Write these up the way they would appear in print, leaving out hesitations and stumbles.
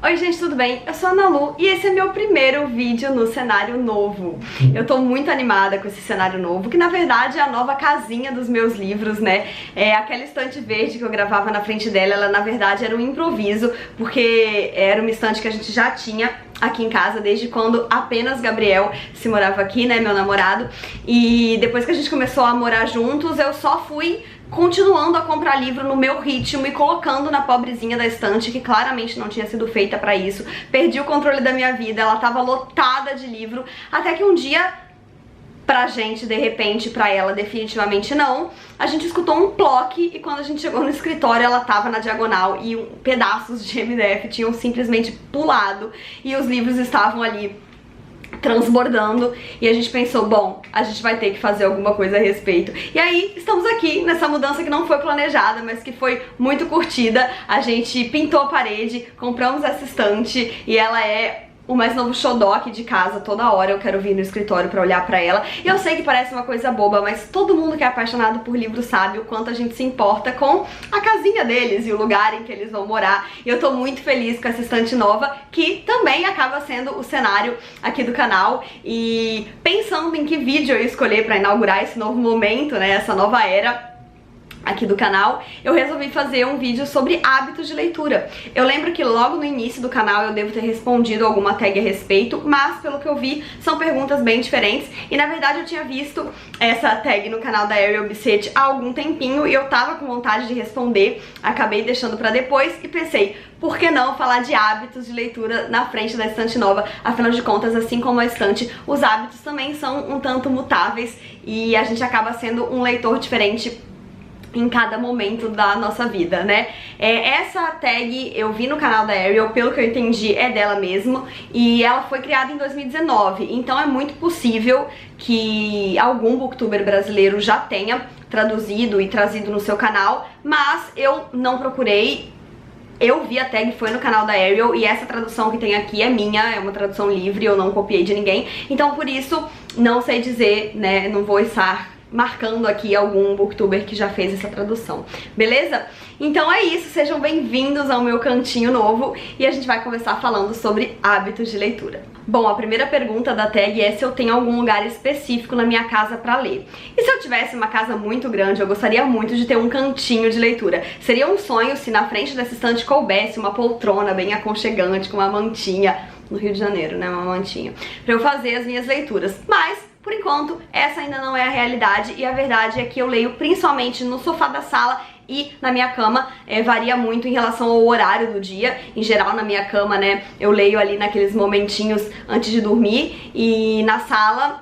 Oi gente, tudo bem? Eu sou a Ana Lu e esse é meu primeiro vídeo no cenário novo. Eu tô muito animada com esse cenário novo, que na verdade é a nova casinha dos meus livros, né? É aquela estante verde que eu gravava na frente dela, ela na verdade era um improviso, porque era uma estante que a gente já tinha aqui em casa desde quando apenas Gabriel se morava aqui, né, meu namorado. E depois que a gente começou a morar juntos, eu só fui continuando a comprar livro no meu ritmo e colocando na pobrezinha da estante, que claramente não tinha sido feita pra isso. Perdi o controle da minha vida, ela tava lotada de livro, até que um dia, pra gente, de repente, pra ela definitivamente não, a gente escutou um ploque e quando a gente chegou no escritório ela tava na diagonal e pedaços de MDF tinham simplesmente pulado e os livros estavam ali transbordando, e a gente pensou, bom, a gente vai ter que fazer alguma coisa a respeito. E aí, estamos aqui nessa mudança que não foi planejada, mas que foi muito curtida. A gente pintou a parede, compramos essa estante e ela é o mais novo xodó aqui de casa. Toda hora eu quero vir no escritório pra olhar pra ela. E eu sei que parece uma coisa boba, mas todo mundo que é apaixonado por livro sabe o quanto a gente se importa com a casinha deles e o lugar em que eles vão morar. E eu tô muito feliz com essa estante nova, que também acaba sendo o cenário aqui do canal. E pensando em que vídeo eu escolher pra inaugurar esse novo momento, né, essa nova era aqui do canal, eu resolvi fazer um vídeo sobre hábitos de leitura. Eu lembro que logo no início do canal eu devo ter respondido alguma tag a respeito, mas pelo que eu vi, são perguntas bem diferentes, e na verdade eu tinha visto essa tag no canal da Ariel Bissett há algum tempinho e eu tava com vontade de responder, acabei deixando pra depois e pensei, por que não falar de hábitos de leitura na frente da estante nova? Afinal de contas, assim como a estante, os hábitos também são um tanto mutáveis e a gente acaba sendo um leitor diferente em cada momento da nossa vida, né? Essa tag eu vi no canal da Ariel, pelo que eu entendi é dela mesmo, e ela foi criada em 2019, então é muito possível que algum booktuber brasileiro já tenha traduzido e trazido no seu canal, mas eu não procurei. Eu vi a tag, foi no canal da Ariel, e essa tradução que tem aqui é minha, é uma tradução livre, eu não copiei de ninguém, então por isso não sei dizer, né, não vou estar marcando aqui algum booktuber que já fez essa tradução, beleza? Então é isso, sejam bem-vindos ao meu cantinho novo e a gente vai começar falando sobre hábitos de leitura. Bom, a primeira pergunta da tag é se eu tenho algum lugar específico na minha casa pra ler. E se eu tivesse uma casa muito grande, eu gostaria muito de ter um cantinho de leitura. Seria um sonho se na frente dessa estante coubesse uma poltrona bem aconchegante, com uma mantinha, no Rio de Janeiro, né, uma mantinha, pra eu fazer as minhas leituras. Mas por enquanto, essa ainda não é a realidade e a verdade é que eu leio principalmente no sofá da sala e na minha cama. Varia muito em relação ao horário do dia. Em geral, na minha cama, né, eu leio ali naqueles momentinhos antes de dormir, e na sala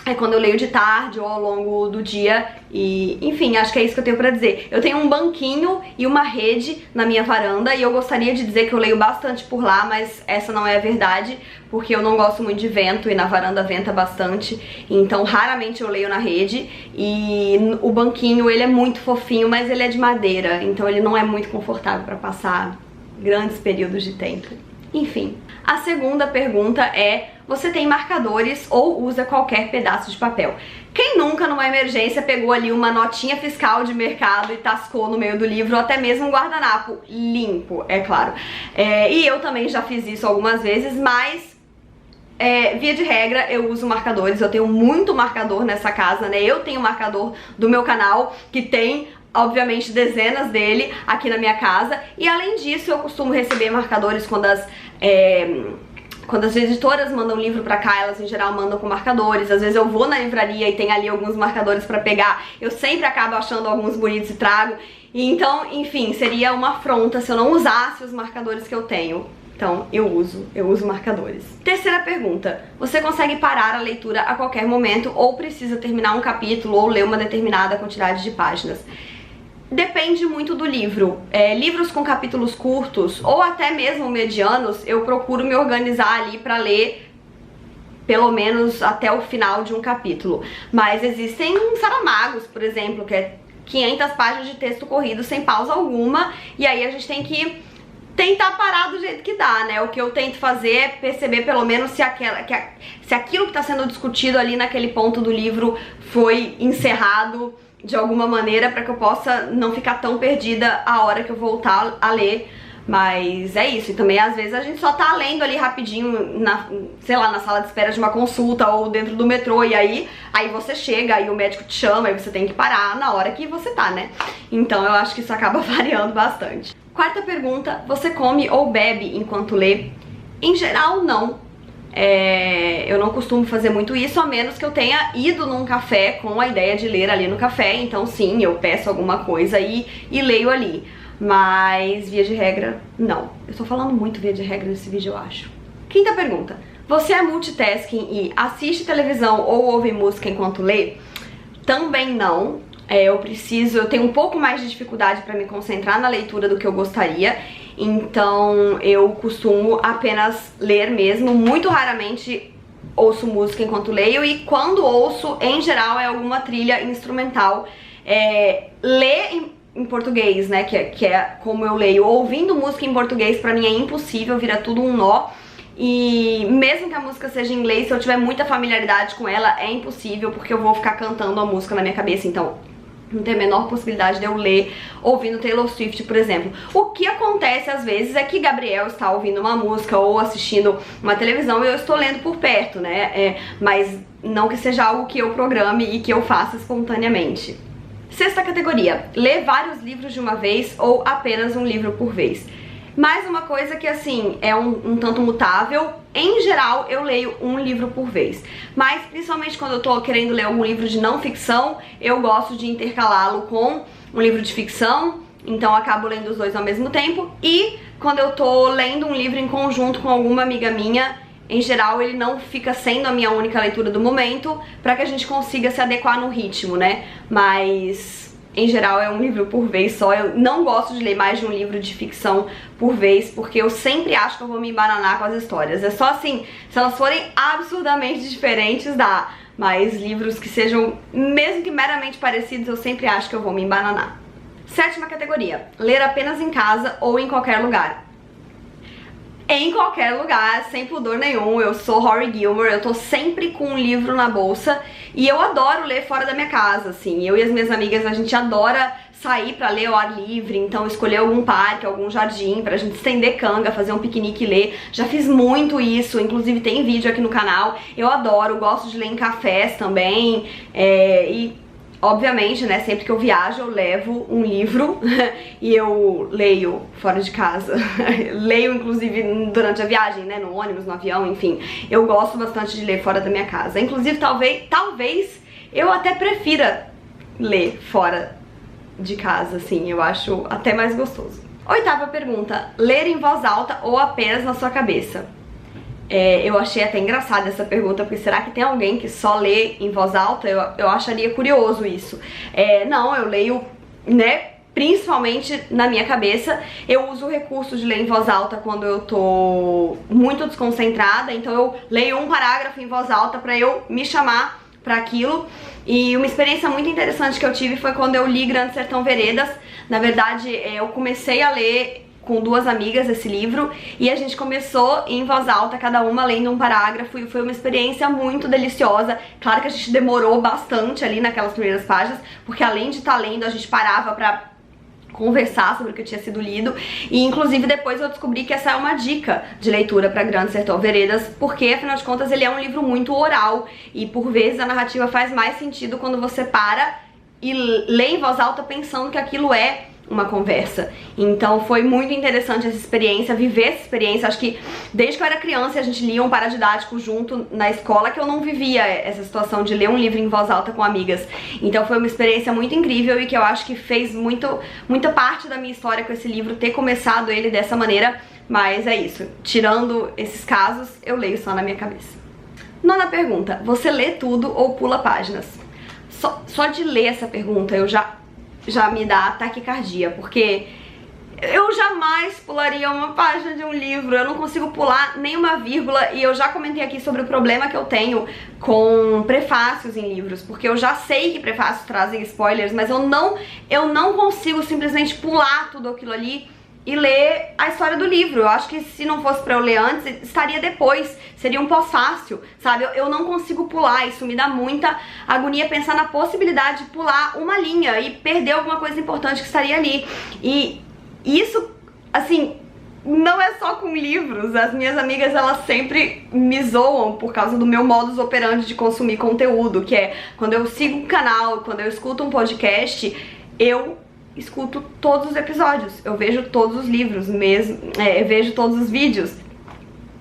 é quando eu leio de tarde ou ao longo do dia. E, enfim, acho que é isso que eu tenho pra dizer. Eu tenho um banquinho e uma rede na minha varanda e eu gostaria de dizer que eu leio bastante por lá, mas essa não é a verdade, porque eu não gosto muito de vento e na varanda venta bastante, então raramente eu leio na rede. E o banquinho, ele é muito fofinho, mas ele é de madeira, então ele não é muito confortável pra passar grandes períodos de tempo. Enfim, a segunda pergunta é: você tem marcadores ou usa qualquer pedaço de papel? Quem nunca numa emergência pegou ali uma notinha fiscal de mercado e tascou no meio do livro, ou até mesmo um guardanapo limpo, é claro. E eu também já fiz isso algumas vezes, mas via de regra eu uso marcadores. Eu tenho muito marcador nessa casa, né? Eu tenho marcador do meu canal, que tem obviamente dezenas dele aqui na minha casa, e além disso eu costumo receber marcadores quando as editoras mandam livro pra cá, elas em geral mandam com marcadores. Às vezes eu vou na livraria e tem ali alguns marcadores pra pegar, eu sempre acabo achando alguns bonitos e trago. E então, enfim, seria uma afronta se eu não usasse os marcadores que eu tenho. Então eu uso marcadores. Terceira pergunta: você consegue parar a leitura a qualquer momento ou precisa terminar um capítulo ou ler uma determinada quantidade de páginas? Depende muito do livro. Livros com capítulos curtos ou até mesmo medianos, eu procuro me organizar ali pra ler pelo menos até o final de um capítulo. Mas existem Saramagos, por exemplo, que é 500 páginas de texto corrido sem pausa alguma, e aí a gente tem que tentar parar do jeito que dá, né? O que eu tento fazer é perceber pelo menos se aquilo que tá sendo discutido ali naquele ponto do livro foi encerrado de alguma maneira, para que eu possa não ficar tão perdida a hora que eu voltar a ler. Mas é isso, e também às vezes a gente só tá lendo ali rapidinho, sei lá, na sala de espera de uma consulta ou dentro do metrô, e aí você chega, aí o médico te chama, aí você tem que parar na hora que você tá, né? Então eu acho que isso acaba variando bastante. Quarta pergunta, você come ou bebe enquanto lê? Em geral, não. Eu não costumo fazer muito isso, a menos que eu tenha ido num café com a ideia de ler ali no café, então sim, eu peço alguma coisa e leio ali. Mas, via de regra, não. Eu tô falando muito via de regra nesse vídeo, eu acho. Quinta pergunta. Você é multitasking e assiste televisão ou ouve música enquanto lê? Também não. Eu tenho um pouco mais de dificuldade pra me concentrar na leitura do que eu gostaria. Então, eu costumo apenas ler mesmo. Muito raramente ouço música enquanto leio. E quando ouço, em geral, é alguma trilha instrumental. Ler em português, né, que é como eu leio, ouvindo música em português pra mim é impossível, vira tudo um nó. E mesmo que a música seja em inglês, se eu tiver muita familiaridade com ela, é impossível, porque eu vou ficar cantando a música na minha cabeça, então não tem a menor possibilidade de eu ler ouvindo Taylor Swift, por exemplo. O que acontece às vezes é que Gabriel está ouvindo uma música ou assistindo uma televisão e eu estou lendo por perto, né, mas não que seja algo que eu programe e que eu faça espontaneamente. Sexta categoria, ler vários livros de uma vez ou apenas um livro por vez. Mais uma coisa que, assim, é um tanto mutável. Em geral, eu leio um livro por vez. Mas, principalmente quando eu tô querendo ler algum livro de não ficção, eu gosto de intercalá-lo com um livro de ficção. Então, eu acabo lendo os dois ao mesmo tempo. E quando eu tô lendo um livro em conjunto com alguma amiga minha, em geral, ele não fica sendo a minha única leitura do momento, pra que a gente consiga se adequar no ritmo, né? Mas, em geral, é um livro por vez só. Eu não gosto de ler mais de um livro de ficção por vez, porque eu sempre acho que eu vou me embananar com as histórias. É só assim, se elas forem absurdamente diferentes, dá. Mas livros que sejam, mesmo que meramente parecidos, eu sempre acho que eu vou me embananar. Sétima categoria, ler apenas em casa ou em qualquer lugar. Em qualquer lugar, sem pudor nenhum. Eu sou Rory Gilmore, eu tô sempre com um livro na bolsa e eu adoro ler fora da minha casa, assim. Eu e as minhas amigas, a gente adora sair pra ler ao ar livre, então escolher algum parque, algum jardim pra gente estender canga, fazer um piquenique e ler. Já fiz muito isso, inclusive tem vídeo aqui no canal. Eu adoro, gosto de ler em cafés também, obviamente, né, sempre que eu viajo eu levo um livro e eu leio fora de casa. Leio, inclusive, durante a viagem, né, no ônibus, no avião, enfim. Eu gosto bastante de ler fora da minha casa. Inclusive, talvez eu até prefira ler fora de casa, assim. Eu acho até mais gostoso. Oitava pergunta. Ler em voz alta ou apenas na sua cabeça? Eu achei até engraçada essa pergunta, porque será que tem alguém que só lê em voz alta? Eu acharia curioso isso. Não, eu leio, né, principalmente na minha cabeça. Eu uso o recurso de ler em voz alta quando eu tô muito desconcentrada, então eu leio um parágrafo em voz alta pra eu me chamar pra aquilo. E uma experiência muito interessante que eu tive foi quando eu li Grande Sertão Veredas. Na verdade, eu comecei a ler com duas amigas esse livro e a gente começou em voz alta, cada uma lendo um parágrafo, e foi uma experiência muito deliciosa. Claro que a gente demorou bastante ali naquelas primeiras páginas, porque além de estar lendo, a gente parava pra conversar sobre o que tinha sido lido. E inclusive depois eu descobri que essa é uma dica de leitura pra Grande Sertão Veredas, porque afinal de contas ele é um livro muito oral e por vezes a narrativa faz mais sentido quando você para e lê em voz alta pensando que aquilo é uma conversa. Então foi muito interessante essa experiência, viver essa experiência. Acho que desde que eu era criança e a gente lia um paradidático junto na escola, que eu não vivia essa situação de ler um livro em voz alta com amigas. Então foi uma experiência muito incrível e que eu acho que fez muita parte da minha história com esse livro, ter começado ele dessa maneira. Mas é isso, tirando esses casos, eu leio só na minha cabeça. Nona pergunta, você lê tudo ou pula páginas? Só de ler essa pergunta eu já me dá taquicardia, porque eu jamais pularia uma página de um livro. Eu não consigo pular nenhuma vírgula, e eu já comentei aqui sobre o problema que eu tenho com prefácios em livros, porque eu já sei que prefácios trazem spoilers, mas eu não consigo simplesmente pular tudo aquilo ali e ler a história do livro. Eu acho que se não fosse pra eu ler antes, estaria depois, seria um pós-fácil, sabe? Eu não consigo pular, isso me dá muita agonia pensar na possibilidade de pular uma linha e perder alguma coisa importante que estaria ali. E isso, assim, não é só com livros. As minhas amigas, elas sempre me zoam por causa do meu modus operandi de consumir conteúdo, que é quando eu sigo um canal, quando eu escuto um podcast, eu escuto todos os episódios, eu vejo todos os livros, eu vejo todos os vídeos,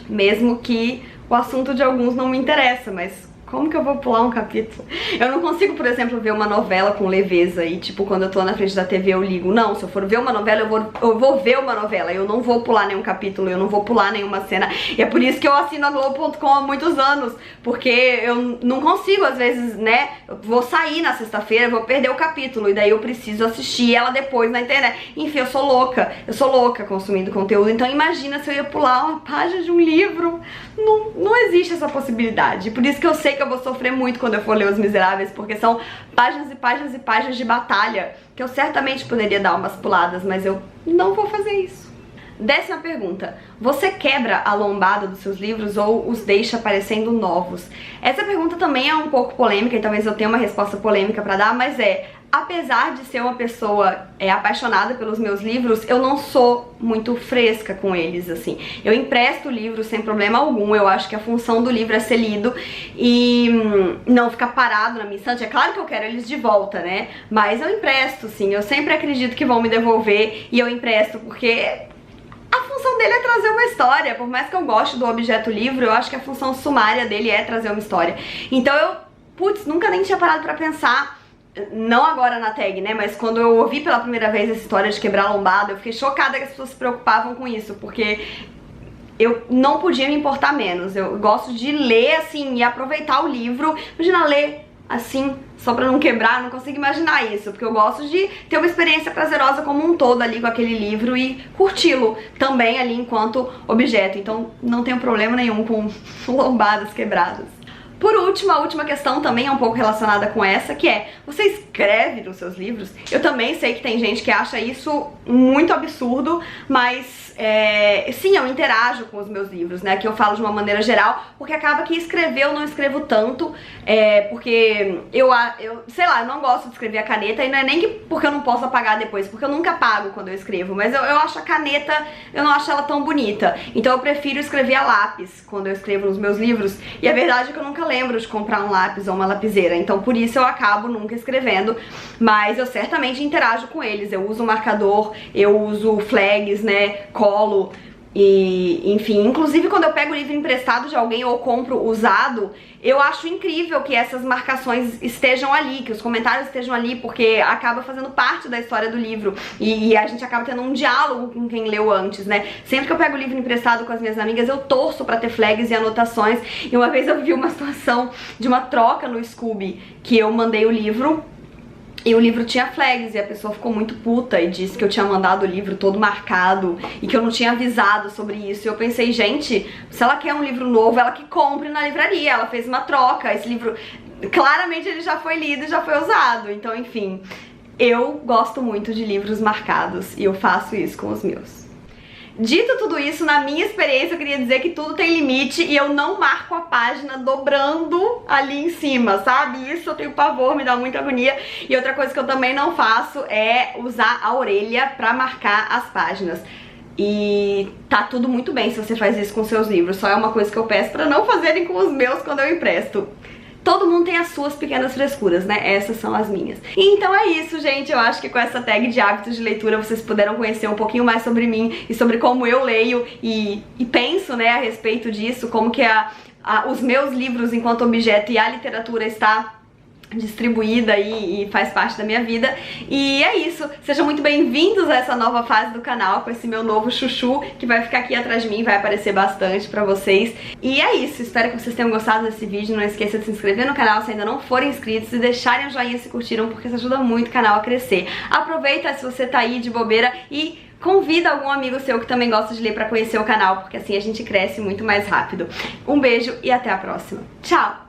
mesmo que o assunto de alguns não me interessa, mas como que eu vou pular um capítulo? Eu não consigo, por exemplo, ver uma novela com leveza e, tipo, quando eu tô na frente da TV eu ligo. Não, se eu for ver uma novela, eu vou ver uma novela. Eu não vou pular nenhum capítulo, eu não vou pular nenhuma cena. E é por isso que eu assino a Globo.com há muitos anos. Porque eu não consigo, às vezes, né? Eu vou sair na sexta-feira, vou perder o capítulo. E daí eu preciso assistir ela depois na internet. Enfim, eu sou louca consumindo conteúdo. Então imagina se eu ia pular uma página de um livro. Não existe essa possibilidade. Por isso que eu sei que eu vou sofrer muito quando eu for ler Os Miseráveis, porque são páginas e páginas e páginas de batalha que eu certamente poderia dar umas puladas, mas eu não vou fazer isso. 10ª pergunta: você quebra a lombada dos seus livros ou os deixa parecendo novos? Essa pergunta também é um pouco polêmica e talvez eu tenha uma resposta polêmica pra dar, mas apesar de ser uma pessoa apaixonada pelos meus livros, eu não sou muito fresca com eles, assim. Eu empresto o livro sem problema algum, eu acho que a função do livro é ser lido e não ficar parado na minha estante. É claro que eu quero eles de volta, né? Mas eu empresto, sim, eu sempre acredito que vão me devolver e eu empresto porque a função dele é trazer uma história. Por mais que eu goste do objeto livro, eu acho que a função sumária dele é trazer uma história. Então nunca nem tinha parado pra pensar. Não agora na tag, né, mas quando eu ouvi pela primeira vez essa história de quebrar a lombada, eu fiquei chocada que as pessoas se preocupavam com isso, porque eu não podia me importar menos. Eu gosto de ler, assim, e aproveitar o livro. Imagina ler, assim, só pra não quebrar, não consigo imaginar isso, porque eu gosto de ter uma experiência prazerosa como um todo ali com aquele livro e curti-lo também ali enquanto objeto. Então não tenho problema nenhum com lombadas quebradas. Por último, a última questão também é um pouco relacionada com essa, que é: você escreve nos seus livros? Eu também sei que tem gente que acha isso muito absurdo, mas sim, eu interajo com os meus livros, né, que eu falo de uma maneira geral, porque acaba que escrever eu não escrevo tanto, porque eu sei lá, eu não gosto de escrever a caneta, e não é nem porque eu não posso apagar depois, porque eu nunca apago quando eu escrevo, mas eu acho a caneta, eu não acho ela tão bonita, então eu prefiro escrever a lápis quando eu escrevo nos meus livros, e a verdade é que eu nunca lembro de comprar um lápis ou uma lapiseira, então por isso eu acabo nunca escrevendo, mas eu certamente interajo com eles. Eu uso marcador, eu uso flags, né, colo, e enfim, inclusive quando eu pego o livro emprestado de alguém ou compro usado, eu acho incrível que essas marcações estejam ali, que os comentários estejam ali, porque acaba fazendo parte da história do livro e a gente acaba tendo um diálogo com quem leu antes, né? Sempre que eu pego o livro emprestado com as minhas amigas, eu torço pra ter flags e anotações. E uma vez eu vi uma situação de uma troca no Scooby, que eu mandei o livro e o livro tinha flags e a pessoa ficou muito puta e disse que eu tinha mandado o livro todo marcado e que eu não tinha avisado sobre isso. E eu pensei, gente, se ela quer um livro novo, ela que compre na livraria. Ela fez uma troca, esse livro, claramente ele já foi lido e já foi usado. Então, enfim, eu gosto muito de livros marcados e eu faço isso com os meus. Dito tudo isso, na minha experiência eu queria dizer que tudo tem limite e eu não marco a página dobrando ali em cima, sabe? Isso eu tenho pavor, me dá muita agonia. E outra coisa que eu também não faço é usar a orelha pra marcar as páginas. E tá tudo muito bem se você faz isso com seus livros, só é uma coisa que eu peço pra não fazerem com os meus quando eu empresto. Todo mundo tem as suas pequenas frescuras, né? Essas são as minhas. Então é isso, gente. Eu acho que com essa tag de hábitos de leitura vocês puderam conhecer um pouquinho mais sobre mim e sobre como eu leio e penso, né, a respeito disso, como que os meus livros enquanto objeto e a literatura está distribuída aí e faz parte da minha vida. E é isso, sejam muito bem-vindos a essa nova fase do canal, com esse meu novo chuchu, que vai ficar aqui atrás de mim, vai aparecer bastante pra vocês. E é isso, espero que vocês tenham gostado desse vídeo, não esqueça de se inscrever no canal se ainda não forem inscritos e deixarem o joinha se curtiram, porque isso ajuda muito o canal a crescer. Aproveita se você tá aí de bobeira e convida algum amigo seu que também gosta de ler pra conhecer o canal, porque assim a gente cresce muito mais rápido. Um beijo e até a próxima. Tchau!